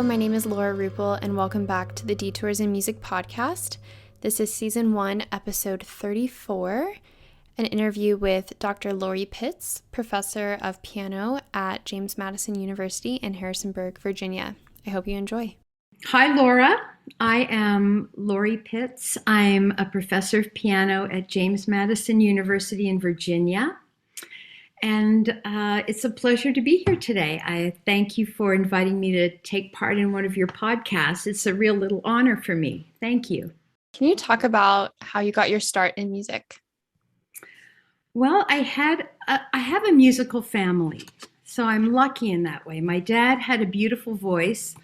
Hello, my name is Laura Rupel, and welcome back to the Detours in Music podcast. This is Season 1, Episode 34, an interview with Dr. Lori Piitz, Professor of Piano at James Madison University in Harrisonburg, Virginia. I hope you enjoy. Hi, Laura. I am Lori Piitz. I'm a professor of piano at James Madison University in Virginia. And it's a pleasure to be here today. I thank you for inviting me to take part in one of your podcasts. It's a real little honor for me. Thank you. Can you talk about how you got your start in music? Well, I have a musical family, so I'm lucky in that way. My dad had a beautiful voice.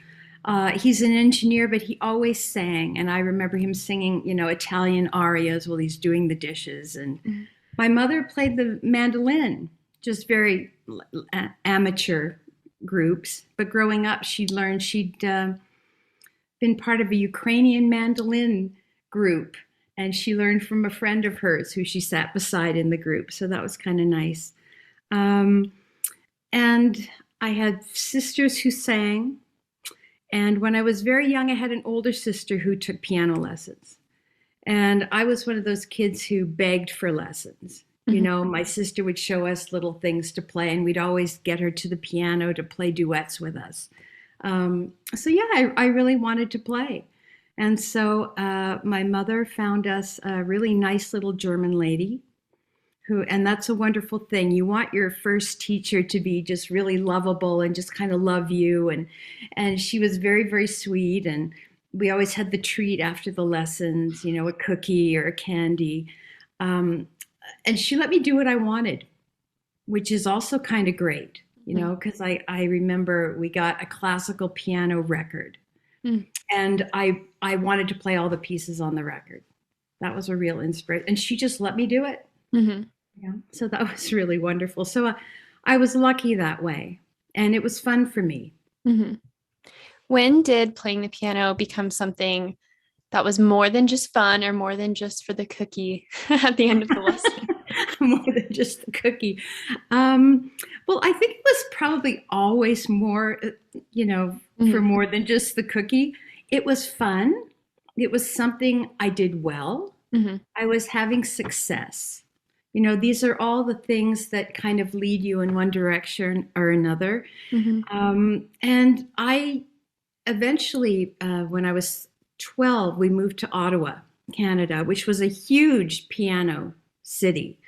He's an engineer, but he always sang. And I remember him singing, Italian arias while he's doing the dishes. And my mother played the mandolin, just very amateur groups. But growing up, she'd been part of a Ukrainian mandolin group. And she learned from a friend of hers who she sat beside in the group. So that was kind of nice. And I had sisters who sang. And when I was very young, I had an older sister who took piano lessons. And I was one of those kids who begged for lessons. My sister would show us little things to play, and we'd always get her to the piano to play duets with us. I really wanted to play. And so my mother found us a really nice little German lady and that's a wonderful thing. You want your first teacher to be just really lovable and just kind of love you. And she was very, very sweet. And we always had the treat after the lessons, a cookie or a candy. And she let me do what I wanted, which is also kind of great, because I remember we got a classical piano record. And I wanted to play all the pieces on the record. That was a real inspiration. And she just let me do it. Mm-hmm. Yeah. So that was really wonderful. So I was lucky that way. And it was fun for me. Mm-hmm. When did playing the piano become something that was more than just fun or more than just for the cookie at the end of the lesson? More than just the cookie. Well, I think it was probably always more, for more than just the cookie. It was fun. It was something I did well. Mm-hmm. I was having success. These are all the things that kind of lead you in one direction or another. Mm-hmm. And I eventually, when I was 12, we moved to Ottawa, Canada, which was a huge piano city.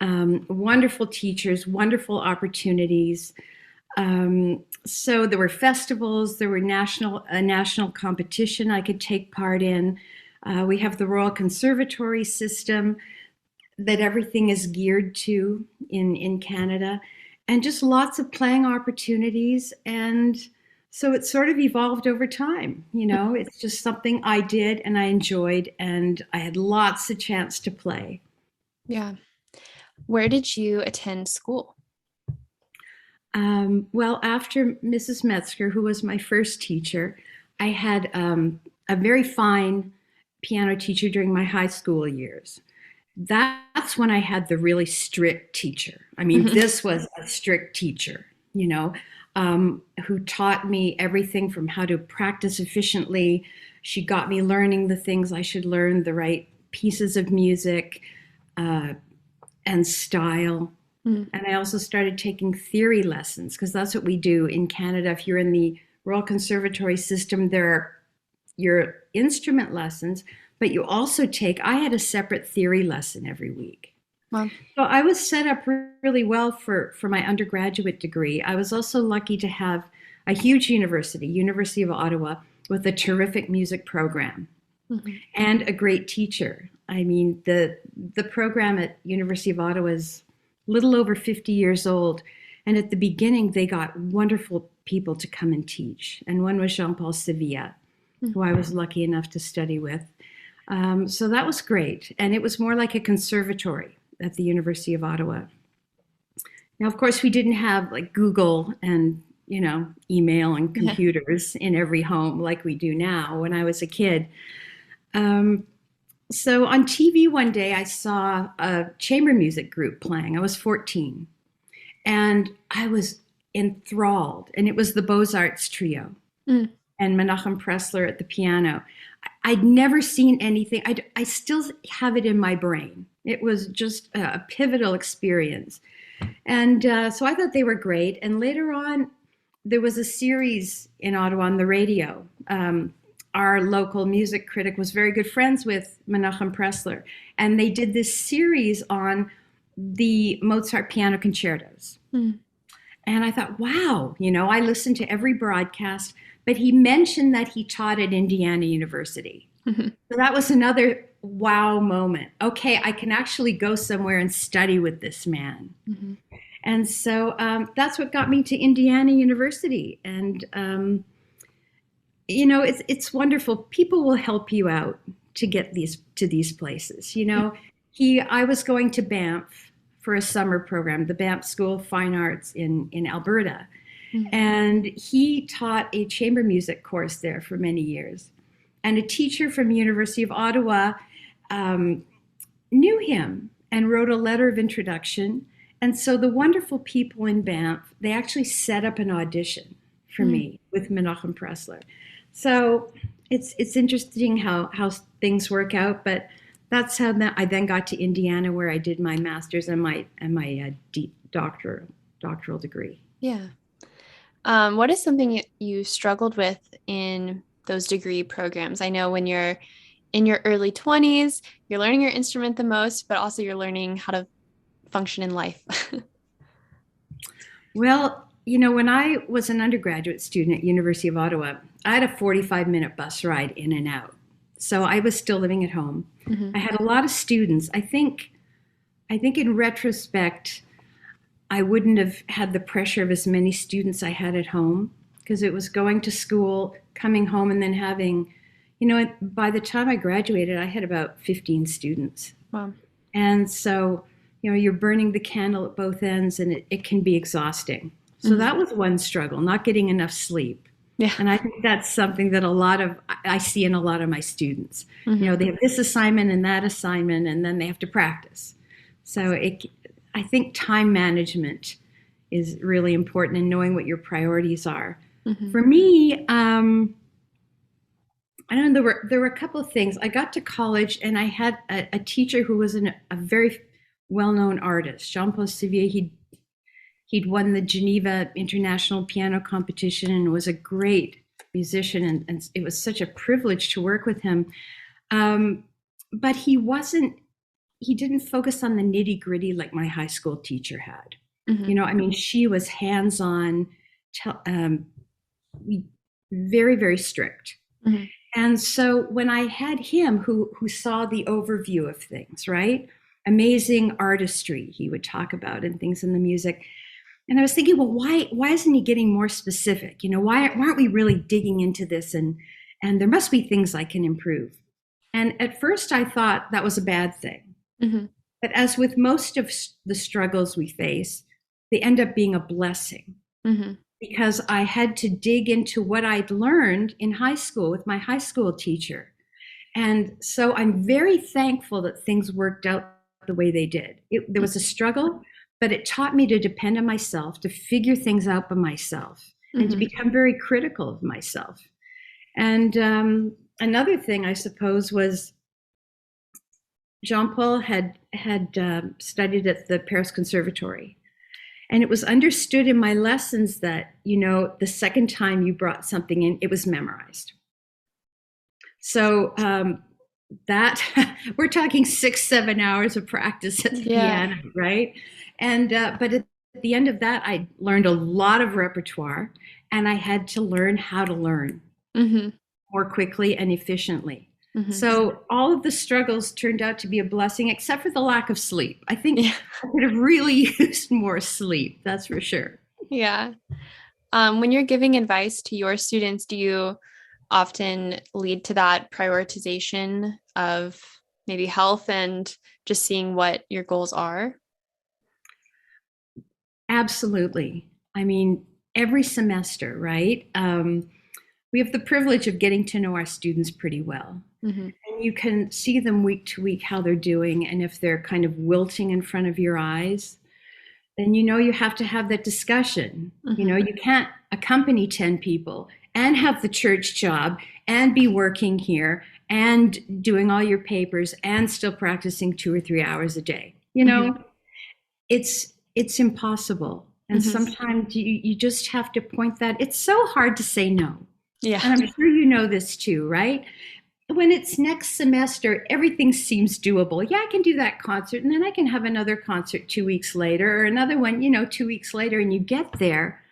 Wonderful teachers, wonderful opportunities. So there were festivals, there were a national competition I could take part in. We have the Royal Conservatory system that everything is geared to in Canada, and just lots of playing opportunities. And so it sort of evolved over time. It's just something I did and I enjoyed, and I had lots of chance to play. Yeah. Where did you attend school? Well, after Mrs. Metzger, who was my first teacher, I had a very fine piano teacher during my high school years. That's when I had the really strict teacher. I mean, this was a strict teacher, who taught me everything from how to practice efficiently. She got me learning the things I should learn, the right pieces of music and style. And I also started taking theory lessons, because that's what we do in Canada. If you're in the Royal Conservatory system, there are your instrument lessons, but you also I had a separate theory lesson every week. Wow. So I was set up really well for my undergraduate degree. I was also lucky to have a huge University of Ottawa, with a terrific music program and a great teacher. I mean, the program at University of Ottawa is a little over 50 years old. And at the beginning, they got wonderful people to come and teach. And one was Jean-Paul Sevilla, who I was lucky enough to study with. So that was great. And it was more like a conservatory at the University of Ottawa. Now, of course, we didn't have like Google and, email and computers in every home like we do now. When I was a kid, So on TV one day, I saw a chamber music group playing. I was 14, and I was enthralled, and it was the Beaux-Arts trio. and Menachem Pressler at the piano. I'd never seen anything. I still have it in my brain. It was just a pivotal experience. And so I thought they were great. And later on, there was a series in Ottawa on the radio. Our local music critic was very good friends with Menachem Pressler. And they did this series on the Mozart piano concertos. Mm. And I thought, wow, I listened to every broadcast, but he mentioned that he taught at Indiana University. Mm-hmm. So that was another wow moment. Okay, I can actually go somewhere and study with this man. Mm-hmm. And so that's what got me to Indiana University. And, it's wonderful. People will help you out to get to these places. I was going to Banff for a summer program, the Banff School of Fine Arts in Alberta. Mm-hmm. And he taught a chamber music course there for many years. And a teacher from the University of Ottawa knew him and wrote a letter of introduction. And so the wonderful people in Banff, they actually set up an audition for me with Menachem Pressler. So it's interesting how things work out, but that's how I then got to Indiana, where I did my master's and my doctoral degree. Yeah. What is something you struggled with in those degree programs? I know when you're in your early 20s, you're learning your instrument the most, but also you're learning how to function in life. Well, when I was an undergraduate student at University of Ottawa, I had a 45-minute bus ride in and out. So I was still living at home. Mm-hmm. I had a lot of students. I think in retrospect, I wouldn't have had the pressure of as many students I had at home, because it was going to school, coming home, and then having, by the time I graduated, I had about 15 students. Wow. And so, you're burning the candle at both ends, and it can be exhausting. So mm-hmm. that was one struggle, not getting enough sleep. Yeah. And I think that's something that I see in a lot of my students. Mm-hmm. They have this assignment and that assignment, and then they have to practice. So I think time management is really important, and knowing what your priorities are. Mm-hmm. For me, I don't know, there were a couple of things. I got to college and I had a teacher who was a very well-known artist, Jean-Paul Sevier. He'd won the Geneva International Piano Competition and was a great musician, and it was such a privilege to work with him. But he didn't focus on the nitty-gritty like my high school teacher had. Mm-hmm. She was hands-on, very, very strict. Mm-hmm. And so when I had him who saw the overview of things, right? Amazing artistry he would talk about and things in the music. And I was thinking, well, why isn't he getting more specific? Why aren't we really digging into this? And there must be things I can improve. And at first I thought that was a bad thing. Mm-hmm. But as with most of the struggles we face, they end up being a blessing. Mm-hmm. Because I had to dig into what I'd learned in high school with my high school teacher. And so I'm very thankful that things worked out the way they did. There was a struggle, but it taught me to depend on myself, to figure things out by myself, and mm-hmm. to become very critical of myself. And another thing, I suppose, was Jean-Paul had studied at the Paris Conservatory. And it was understood in my lessons that, the second time you brought something in, it was memorized. So that we're talking 6-7 hours of practice at the piano, right? And but at the end of that, I learned a lot of repertoire, and I had to learn how to learn mm-hmm. more quickly and efficiently. Mm-hmm. So all of the struggles turned out to be a blessing, except for the lack of sleep. I think I could have really used more sleep, that's for sure. Yeah. When you're giving advice to your students, do you often lead to that prioritization of maybe health and just seeing what your goals are? Absolutely. Every semester, right? We have the privilege of getting to know our students pretty well. Mm-hmm. And you can see them week to week how they're doing. And if they're kind of wilting in front of your eyes, then you have to have that discussion. Mm-hmm. You can't accompany 10 people and have the church job and be working here and doing all your papers and still practicing 2 or 3 hours a day. It's impossible. And sometimes you just have to point that. It's so hard to say no. Yeah. And I'm sure you know this too, right? When it's next semester, everything seems doable. Yeah, I can do that concert, and then I can have another concert 2 weeks later, or another one, 2 weeks later, and you get there,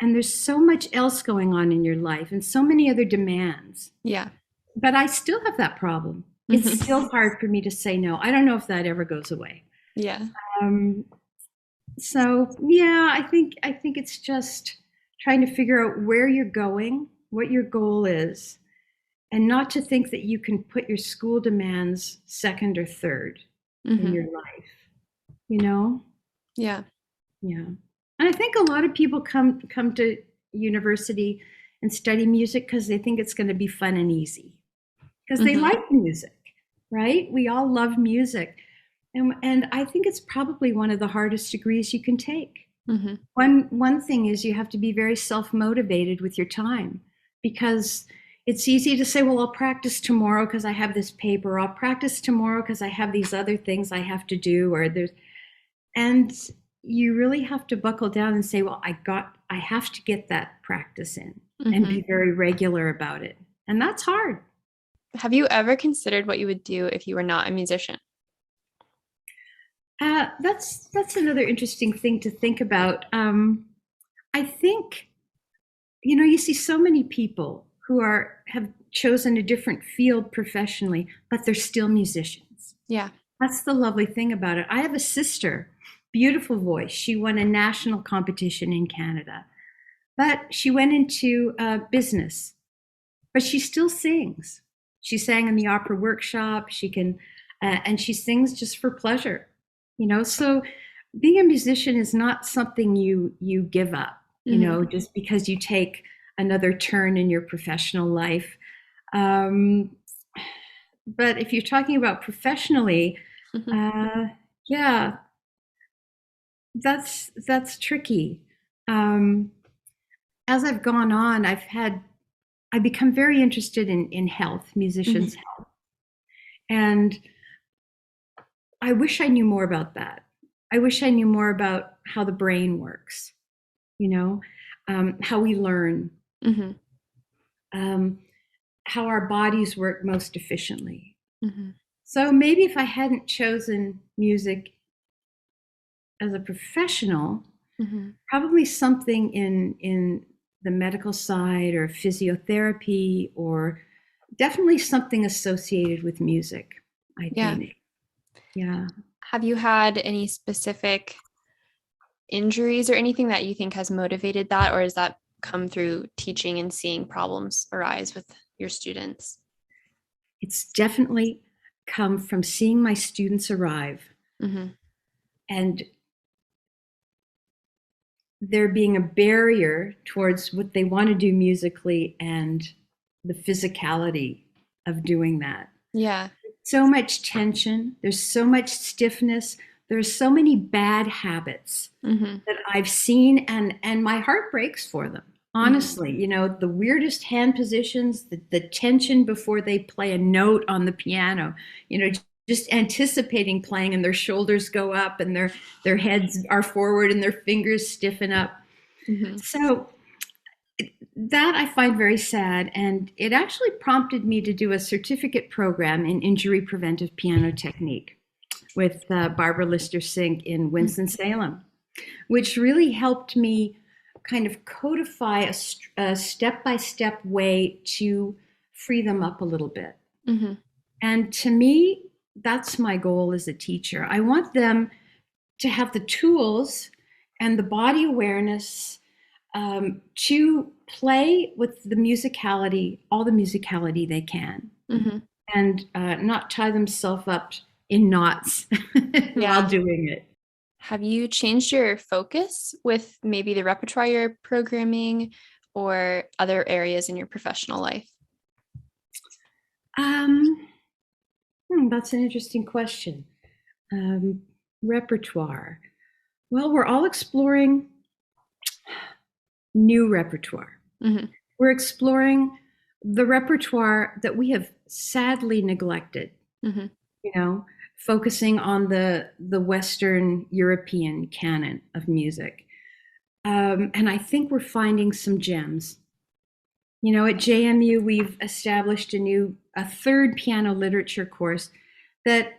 and there's so much else going on in your life and so many other demands. Yeah. But I still have that problem. It's still hard for me to say no. I don't know if that ever goes away. Yeah. So yeah, I think it's just trying to figure out where you're going, what your goal is, and not to think that you can put your school demands second or third in your life. Yeah. Yeah. And I think a lot of people come to university and study music because they think it's going to be fun and easy, because they like music, right? We all love music. And I think it's probably one of the hardest degrees you can take. One thing is you have to be very self-motivated with your time, because it's easy to say, well, I'll practice tomorrow because I have this paper. I'll practice tomorrow because I have these other things I have to do. And you really have to buckle down and say, well, I have to get that practice in and be very regular about it. And that's hard. Have you ever considered what you would do if you were not a musician? That's another interesting thing to think about. I think, you see so many people who have chosen a different field professionally, but they're still musicians. Yeah. That's the lovely thing about it. I have a sister, beautiful voice. She won a national competition in Canada, but she went into business, but she still sings. She sang in the opera workshop. She can, and she sings just for pleasure. So being a musician is not something you give up, just because you take another turn in your professional life. But if you're talking about professionally, yeah, that's tricky. As I've gone on, I've become very interested in health, musicians' health. And I wish I knew more about that. I wish I knew more about how the brain works, how we learn, how our bodies work most efficiently. So maybe if I hadn't chosen music as a professional, probably something in the medical side or physiotherapy, or definitely something associated with music, I think. Yeah. Have you had any specific injuries or anything that you think has motivated that, or has that come through teaching and seeing problems arise with your students? It's definitely come from seeing my students arrive and there being a barrier towards what they want to do musically and the physicality of doing that. Yeah. So much tension. There's so much stiffness. There's so many bad habits that I've seen, and my heart breaks for them. Honestly, the weirdest hand positions, the tension before they play a note on the piano, just anticipating playing, and their shoulders go up and their heads are forward and their fingers stiffen up. So that I find very sad, and it actually prompted me to do a certificate program in injury preventive piano technique with Barbara Lister-Sink in Winston-Salem, which really helped me kind of codify a step-by-step way to free them up a little bit. And to me, that's my goal as a teacher. I want them to have the tools and the body awareness to play with the musicality, all the musicality they can, and not tie themselves up in knots while doing it. Have you changed your focus with maybe the repertoire you're programming or other areas in your professional life? That's an interesting question. Repertoire. Well, we're all exploring new repertoire. We're exploring the repertoire that we have sadly neglected, Mm-hmm. you know, focusing on the Western European canon of music. And I think we're finding some gems. You know, at JMU, we've established a third piano literature course that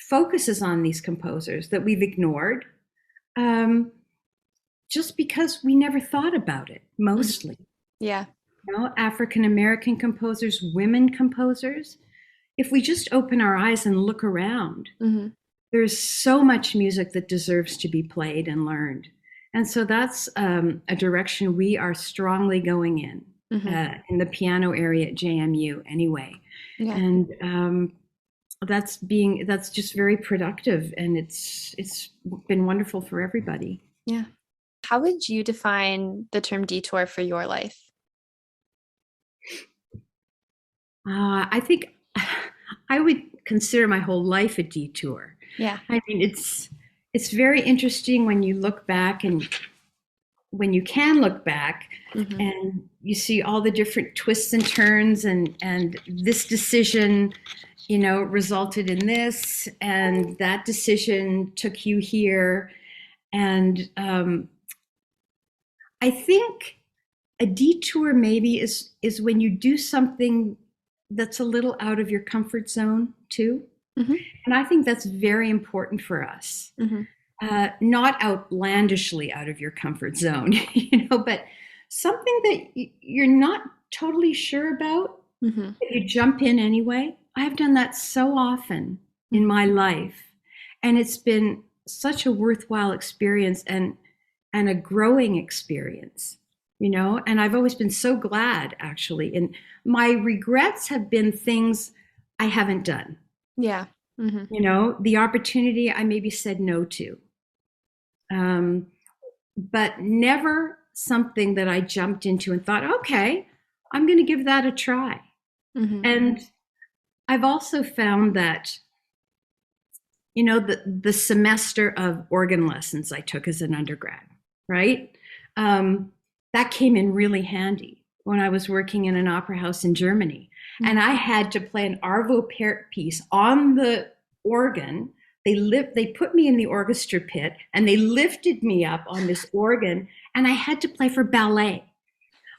focuses on these composers that we've ignored, um, just because we never thought about it, Mm-hmm. mostly. Yeah. You know, African American composers, women composers. If we just open our eyes and look around, Mm-hmm. there's so much music that deserves to be played and learned. And so that's a direction we are strongly going Mm-hmm. in the piano area at JMU anyway. Yeah. And that's just very productive, and it's been wonderful for everybody. Yeah. How would you define the term detour for your life? I think I would consider my whole life a detour. Yeah. I mean, it's very interesting when you look back, and when you can look back Mm-hmm. and you see all the different twists and turns, and this decision, you know, resulted in this, and that decision took you here. And I think a detour maybe is when you do something that's a little out of your comfort zone too. Mm-hmm. And I think that's very important for us. Mm-hmm. Not outlandishly out of your comfort zone, you know, but something that you're not totally sure about, Mm-hmm. but you jump in anyway. I've done that so often in my life, and it's been such a worthwhile experience, and a growing experience, you know. And I've always been so glad, actually. And my regrets have been things I haven't done. Yeah. Mm-hmm. You know, the opportunity I maybe said no to, but never something that I jumped into and thought, okay, I'm going to give that a try. Mm-hmm. And I've also found that, you know, the semester of organ lessons I took as an undergrad, right? That came in really handy when I was working in an opera house in Germany. Mm-hmm. And I had to play an Arvo Pärt piece on the organ. They put me in the orchestra pit, and they lifted me up on this organ, and I had to play for ballet.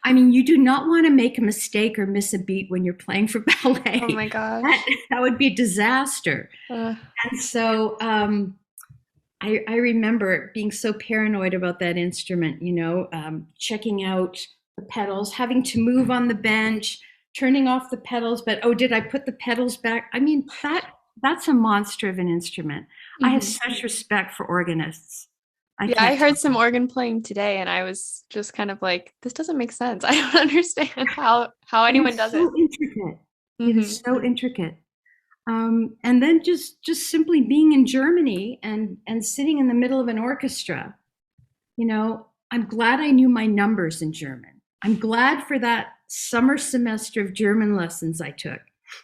I mean, you do not want to make a mistake or miss a beat when you're playing for ballet. Oh my gosh. That would be a disaster. And so I remember being so paranoid about that instrument, you know, checking out the pedals, having to move on the bench, turning off the pedals, but oh, did I put the pedals back? I mean, that's a monster of an instrument. Mm-hmm. I have such respect for organists. I heard some organ playing today, and I was just kind of like, this doesn't make sense. I don't understand how anyone does it. Intricate. Mm-hmm. It is so intricate. And then just simply being in Germany and sitting in the middle of an orchestra, you know, I'm glad I knew my numbers in German. I'm glad for that summer semester of German lessons I took.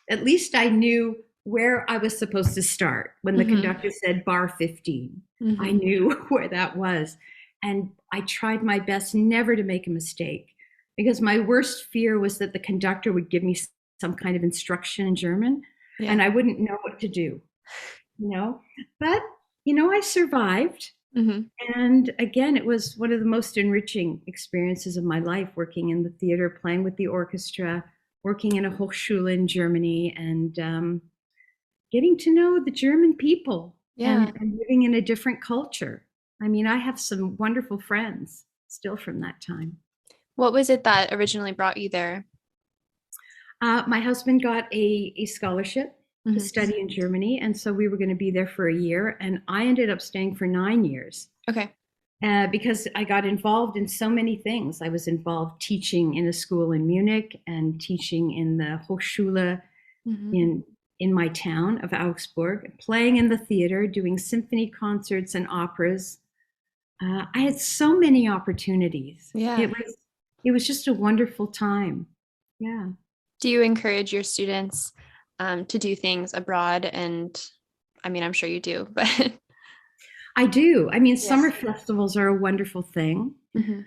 At least I knew where I was supposed to start when the Mm-hmm. conductor said bar 15. Mm-hmm. I knew where that was. And I tried my best never to make a mistake, because my worst fear was that the conductor would give me some kind of instruction in German, Yeah. and I wouldn't know what to do, you know. But, you know, I survived. Mm-hmm. And again, it was one of the most enriching experiences of my life, working in the theater, playing with the orchestra, working in a Hochschule in Germany, and getting to know the German people. Yeah. And living in a different culture. I mean, I have some wonderful friends still from that time. What was it that originally brought you there? My husband got a scholarship Mm-hmm. to study in Germany, and so we were going to be there for a year, and I ended up staying for 9 years. Okay. Because I got involved in so many things. I was involved teaching in a school in Munich and teaching in the Hochschule Mm-hmm. in my town of Augsburg, playing in the theater, doing symphony concerts and operas. I had so many opportunities. Yeah. It was just a wonderful time. Yeah. Do you encourage your students to do things abroad? And I mean, I'm sure you do, but I do. I mean, Yes. Summer festivals are a wonderful thing. Mm-hmm.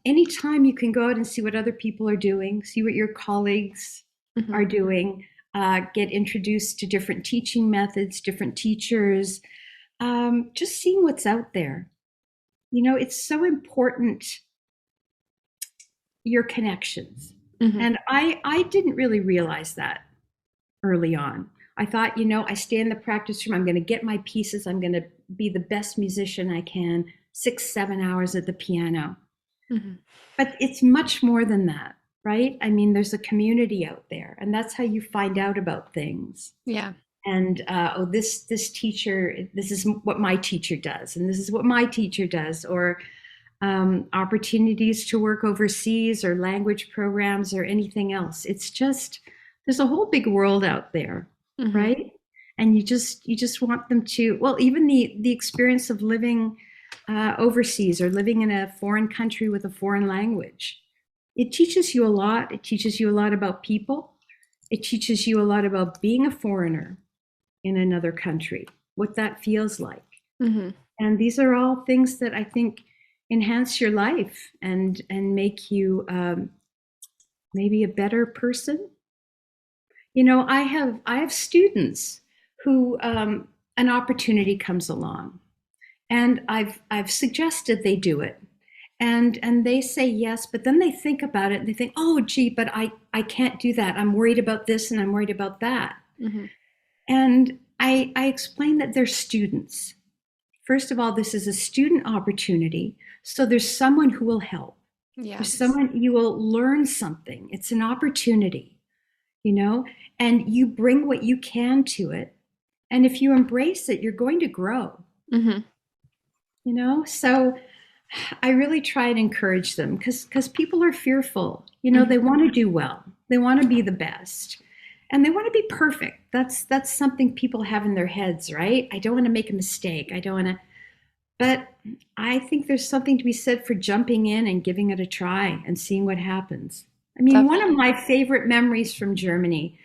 Anytime you can go out and see what other people are doing, see what your colleagues are doing, get introduced to different teaching methods, different teachers, just seeing what's out there. It's so important, your connections. And I didn't really realize that early on. I thought, I stay in the practice room, I'm going to get my pieces, I'm going to be the best musician I can, 6-7 hours at the piano. But it's much more than that, right? I mean, there's a community out there, and that's how you find out about things. Yeah. And this teacher, this is what my teacher does, and this is what my teacher does, or opportunities to work overseas, or language programs, or anything else. It's just, there's a whole big world out there, right? And you just want them to, well, even the experience of living overseas, or living in a foreign country with a foreign language. It teaches you a lot. It teaches you a lot about people. It teaches you a lot about being a foreigner in another country, what that feels like. And these are all things that I think enhance your life and make you maybe a better person. I have students who an opportunity comes along, and I've suggested they do it, and they say yes, but then they think about it and they think, oh gee, but I can't do that. I'm worried about this and I'm worried about that. And I explain that they're students. First of all, this is a student opportunity, so there's someone who will help. There's someone, you will learn something. It's an opportunity, and you bring what you can to it. And if you embrace it, you're going to grow. So I really try and encourage them, because people are fearful. They want to do well. They want to be the best. And they want to be perfect. That's something people have in their heads, right? I don't want to make a mistake. I don't want to. But I think there's something to be said for jumping in and giving it a try and seeing what happens. I mean, One of my favorite memories from Germany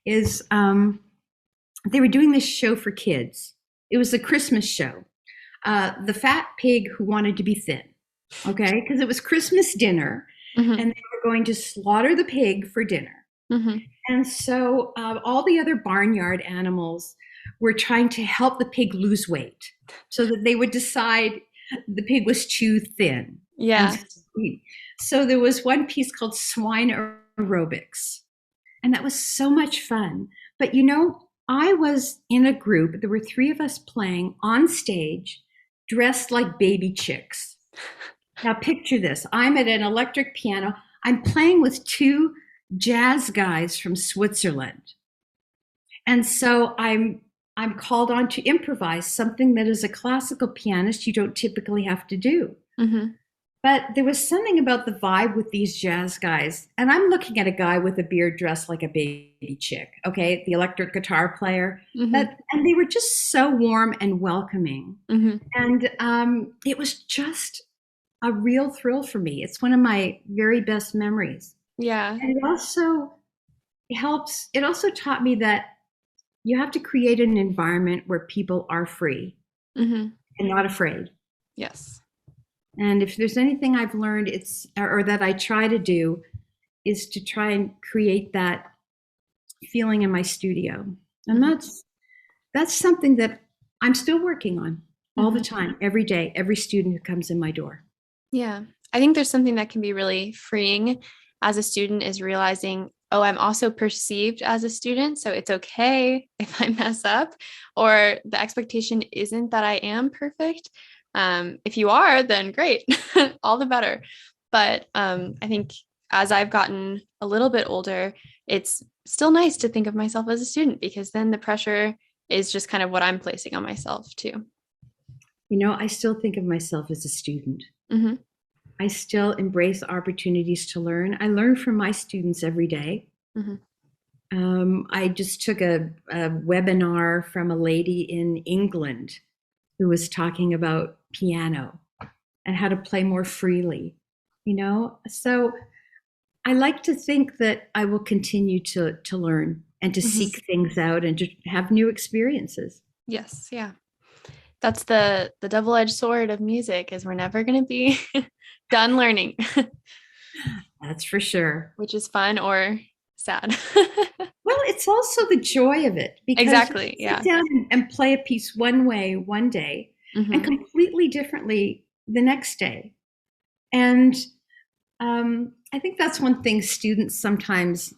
is they were doing this show for kids. It was a Christmas show. The Fat Pig Who Wanted to Be Thin. Okay, because it was Christmas dinner, and they were going to slaughter the pig for dinner. And so all the other barnyard animals were trying to help the pig lose weight, so that they would decide the pig was too thin. Yeah. So there was one piece called swine aerobics, and that was so much fun. But I was in a group. There were 3 of us playing on stage, dressed like baby chicks. Now picture this. I'm at an electric piano. I'm playing with 2 jazz guys from Switzerland. And so I'm called on to improvise something that as a classical pianist you don't typically have to do. But there was something about the vibe with these jazz guys. And I'm looking at a guy with a beard dressed like a baby chick, okay, the electric guitar player. And they were just so warm and welcoming. And it was just a real thrill for me. It's one of my very best memories. Yeah. And it also taught me that you have to create an environment where people are free and not afraid. Yes. And if there's anything I've learned, or that I try to do, is to try and create that feeling in my studio. And that's something that I'm still working on all the time, every day, every student who comes in my door. Yeah. I think there's something that can be really freeing as a student, is realizing, oh, I'm also perceived as a student, so it's okay if I mess up, or the expectation isn't that I am perfect. If you are, then great, all the better. But I think as I've gotten a little bit older, it's still nice to think of myself as a student, because then the pressure is just kind of what I'm placing on myself too. I still think of myself as a student. I still embrace opportunities to learn. I learn from my students every day. I just took a webinar from a lady in England who was talking about piano and how to play more freely, So I like to think that I will continue to learn and to seek things out and to have new experiences. Yes. Yeah. That's the double-edged sword of music is we're never going to be done learning, That's for sure. which is fun or sad. Well, it's also the joy of it because you Exactly. sit Yeah. down and play a piece one way one day and Hmm. completely differently the next day. And I think that's one thing students sometimes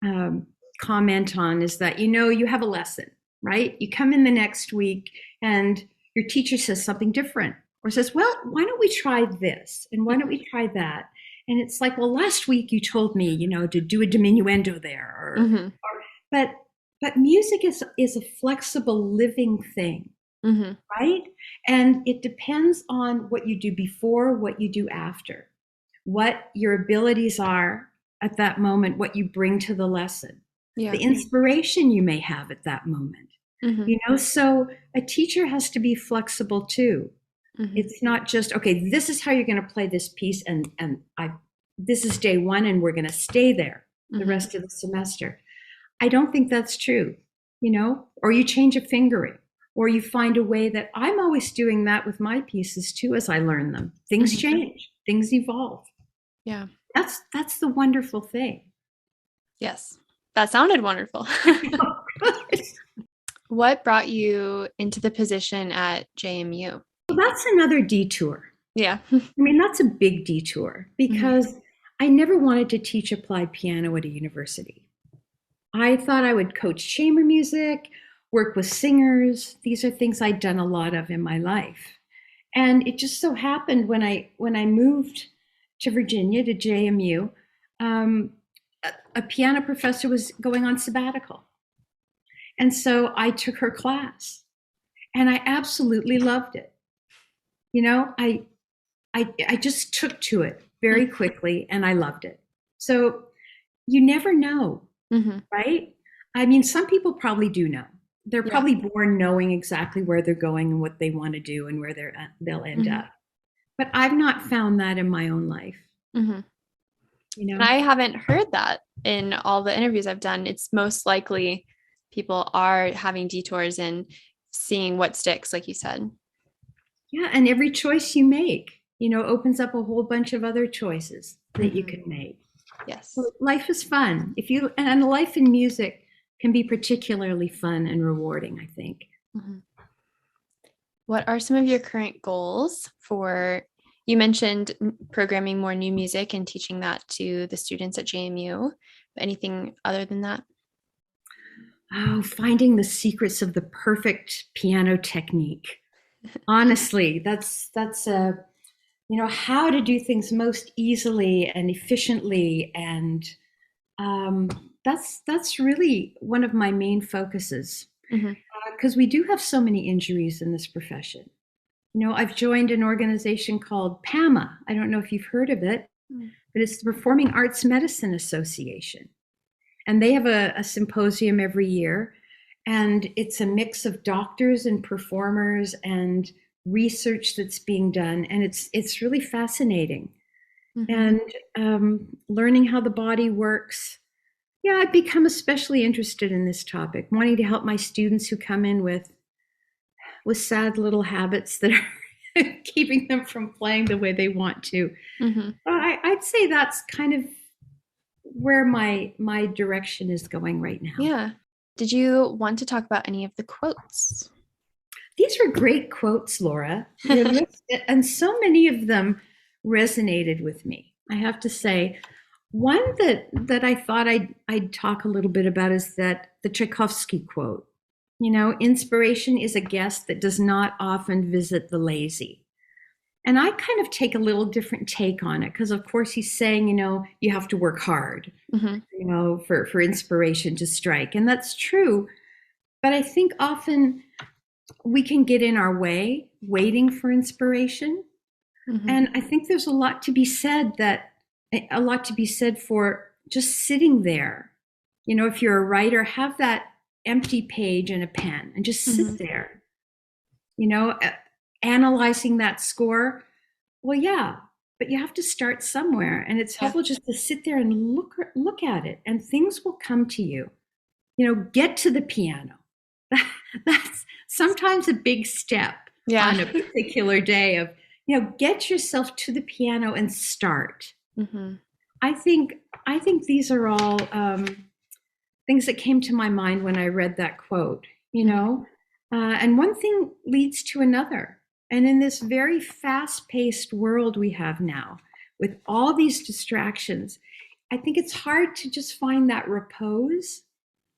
um, comment on is that, you have a lesson, right? You come in the next week and your teacher says something different or says, well, why don't we try this? And why don't we try that? And it's like, well, last week you told me, to do a diminuendo there, Hmm. but music is a flexible living thing, Hmm. right? And it depends on what you do before, what you do after, what your abilities are at that moment, what you bring to the lesson, Yeah. the inspiration you may have at that moment. Hmm. So a teacher has to be flexible too. Hmm. It's not just, okay, this is how you're going to play this piece, and this is day one, and we're going to stay there the Hmm. rest of the semester. I don't think that's true, or you change a fingering, or you find a way that I'm always doing that with my pieces too as I learn them. Things Hmm. change, things evolve. Yeah. That's the wonderful thing. Yes. That sounded wonderful. What brought you into the position at JMU? Well, that's another detour. Yeah. I mean, that's a big detour Hmm. because I never wanted to teach applied piano at a university. I thought I would coach chamber music, work with singers. These are things I'd done a lot of in my life. And it just so happened when I moved to Virginia to JMU, um, a piano professor was going on sabbatical. And so I took her class and I absolutely loved it. You know, I just took to it very quickly and I loved it. So you never know, Hmm. right? I mean, some people probably do know. They're Yeah. probably born knowing exactly where they're going and what they want to do and where they'll end Hmm. up. But I've not found that in my own life, Hmm. you And know? I haven't heard that in all the interviews I've done. It's most likely people are having detours and seeing what sticks, like you said. Yeah, and every choice you make, opens up a whole bunch of other choices that you Hmm. can make. Yes. Well, life is fun. And life in music can be particularly fun and rewarding, I think. Hmm. What are some of your current goals for? You mentioned programming more new music and teaching that to the students at JMU. Anything other than that? Oh, finding the secrets of the perfect piano technique. Honestly, that's how to do things most easily and efficiently, and um, that's really one of my main focuses Hmm. because we do have so many injuries in this profession. I've joined an organization called PAMA. I don't know if you've heard of it, but it's the Performing Arts Medicine Association. And they have a symposium every year. And it's a mix of doctors and performers and research that's being done. And it's really fascinating. Hmm. And learning how the body works. Yeah, I've become especially interested in this topic, wanting to help my students who come in with sad little habits that are keeping them from playing the way they want to. Hmm. I'd say that's kind of where my direction is going right now. Yeah. Did you want to talk about any of the quotes? These were great quotes, Laura. And so many of them resonated with me. I have to say, one that I thought I'd talk a little bit about is that the Tchaikovsky quote. Inspiration is a guest that does not often visit the lazy. And I kind of take a little different take on it because, of course, he's saying, you have to work hard, Hmm. for inspiration to strike. And that's true. But I think often we can get in our way waiting for inspiration. Hmm. And I think there's a lot to be said for just sitting there. If you're a writer, have that empty page and a pen and just Hmm. sit there, you know, uh, analyzing that score. Well, yeah, but you have to start somewhere, and it's Yeah. helpful just to sit there and look at it, and things will come to you. Get to the piano. That's sometimes a big step, Yeah. on a particular day of, get yourself to the piano and start. Mm-hmm. I think these are all things that came to my mind when I read that quote. And one thing leads to another. And in this very fast-paced world we have now, with all these distractions, I think it's hard to just find that repose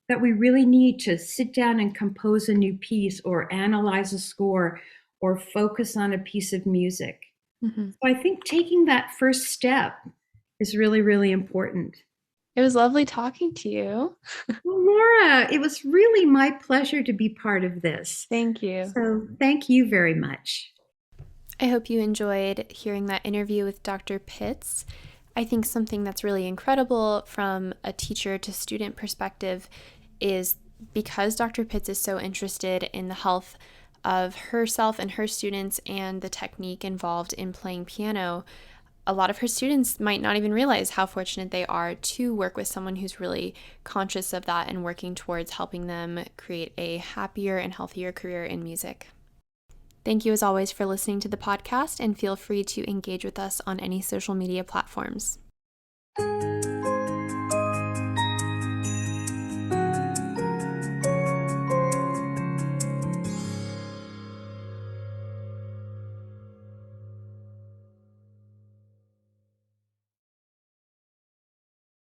that we really need to sit down and compose a new piece or analyze a score or focus on a piece of music. Mm-hmm. So I think taking that first step is really, really important. It was lovely talking to you. Well, Laura, it was really my pleasure to be part of this. Thank you. So thank you very much. I hope you enjoyed hearing that interview with Dr. Piitz. I think something that's really incredible from a teacher to student perspective is because Dr. Piitz is so interested in the health of herself and her students and the technique involved in playing piano, a lot of her students might not even realize how fortunate they are to work with someone who's really conscious of that and working towards helping them create a happier and healthier career in music. Thank you as always for listening to the podcast, and feel free to engage with us on any social media platforms.